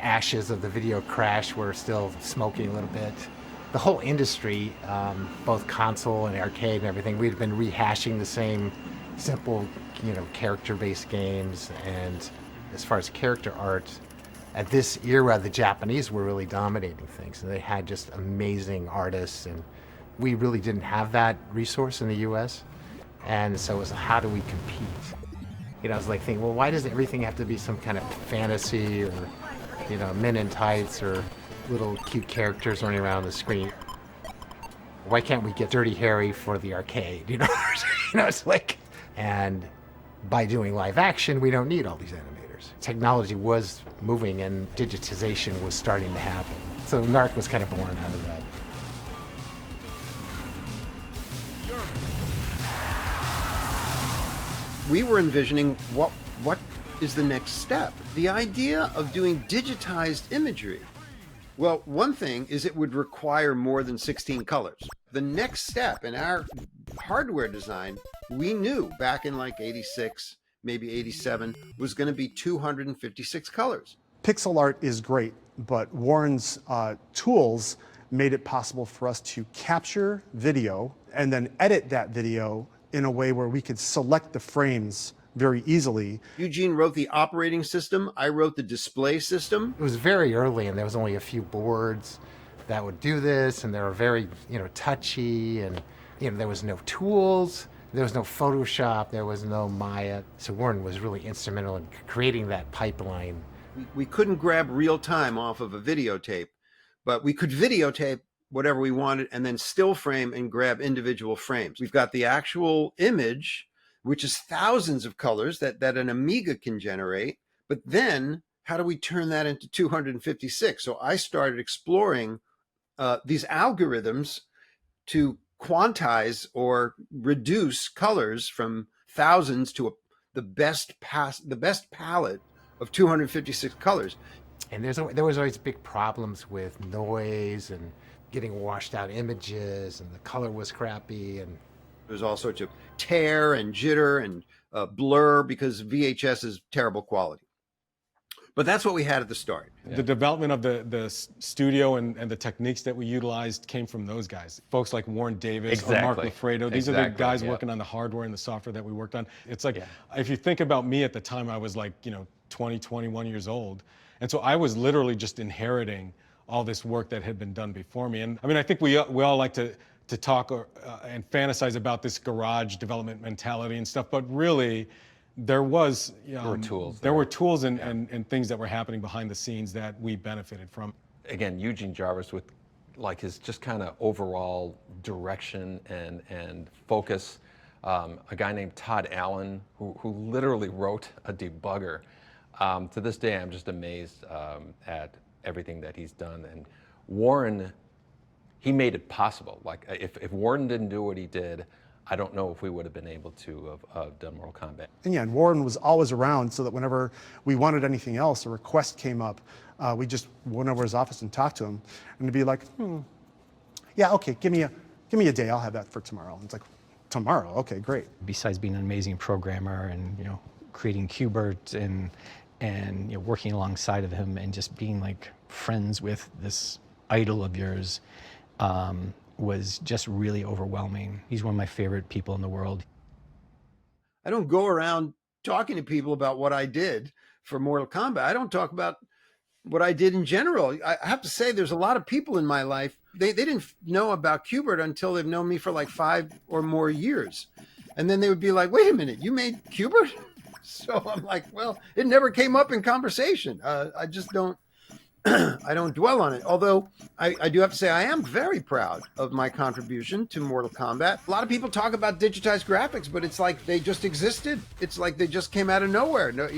ashes of the video crash were still smoking a little bit. The whole industry, both console and arcade and everything, we'd been rehashing the same simple, character-based games. And as far as character art, at this era, the Japanese were really dominating things, and they had just amazing artists, and we really didn't have that resource in the U.S. And so it was, how do we compete? I was like thinking, well, why does everything have to be some kind of fantasy or, men in tights or little cute characters running around the screen? Why can't we get Dirty Harry for the arcade? It's like, and by doing live action, we don't need all these animators. Technology was moving and digitization was starting to happen. So NARC was kind of born out of that. We were envisioning what is the next step. The idea of doing digitized imagery. Well, one thing is it would require more than 16 colors. The next step in our hardware design, we knew back in like 86, maybe 87, was going to be 256 colors. Pixel art is great, but Warren's tools made it possible for us to capture video and then edit that video in a way where we could select the frames very easily. Eugene wrote the operating system. I wrote the display system. It was very early, and there was only a few boards that would do this, and they were very, touchy, and there was no tools, there was no Photoshop, there was no Maya. So Warren was really instrumental in creating that pipeline. We couldn't grab real time off of a videotape, but we could videotape whatever we wanted and then still frame and grab individual frames. We've got the actual image, which is thousands of colors that an Amiga can generate. But then how do we turn that into 256? So I started exploring these algorithms to quantize or reduce colors from thousands to the best palette of 256 colors. And there was always big problems with noise and getting washed out images, and the color was crappy, and there's all sorts of tear and jitter and blur because VHS is terrible quality. But that's what we had at the start. Yeah. The development of the studio and the techniques that we utilized came from those guys. Folks like Warren Davis or Mark Lafredo. These are the guys working on the hardware and the software that we worked on. It's like, if you think about me at the time, I was like, 20, 21 years old. And so I was literally just inheriting all this work that had been done before me. And I mean, I think we all like to talk and fantasize about this garage development mentality and stuff, but really there were tools and things that were happening behind the scenes that we benefited from. Again, Eugene Jarvis with like his just kind of overall direction and focus. A guy named Todd Allen who literally wrote a debugger. To this day, I'm just amazed at everything that he's done. And Warren, he made it possible. Like if Warren didn't do what he did, I don't know if we would have been able to have done Mortal Kombat. And Warren was always around, so that whenever we wanted anything else, a request came up, we just went over his office and talked to him, and to be like, yeah, okay, give me a day, I'll have that for tomorrow. And it's like, tomorrow, okay, great. Besides being an amazing programmer and creating Qbert and working alongside of him and just being like friends with this idol of yours was just really overwhelming. He's one of my favorite people in the world. I don't go around talking to people about what I did for Mortal Kombat. I don't talk about what I did in general. I have to say there's a lot of people in my life, they didn't know about Qbert until they've known me for like 5 or more years. And then they would be like, wait a minute, you made Qbert? So I'm like, well, it never came up in conversation. I just don't, I don't dwell on it. Although I do have to say, I am very proud of my contribution to Mortal Kombat. A lot of people talk about digitized graphics, but it's like they just existed. It's like they just came out of nowhere. No,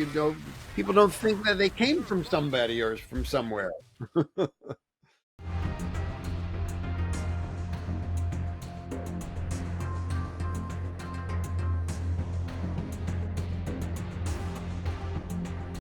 people don't think that they came from somebody or from somewhere.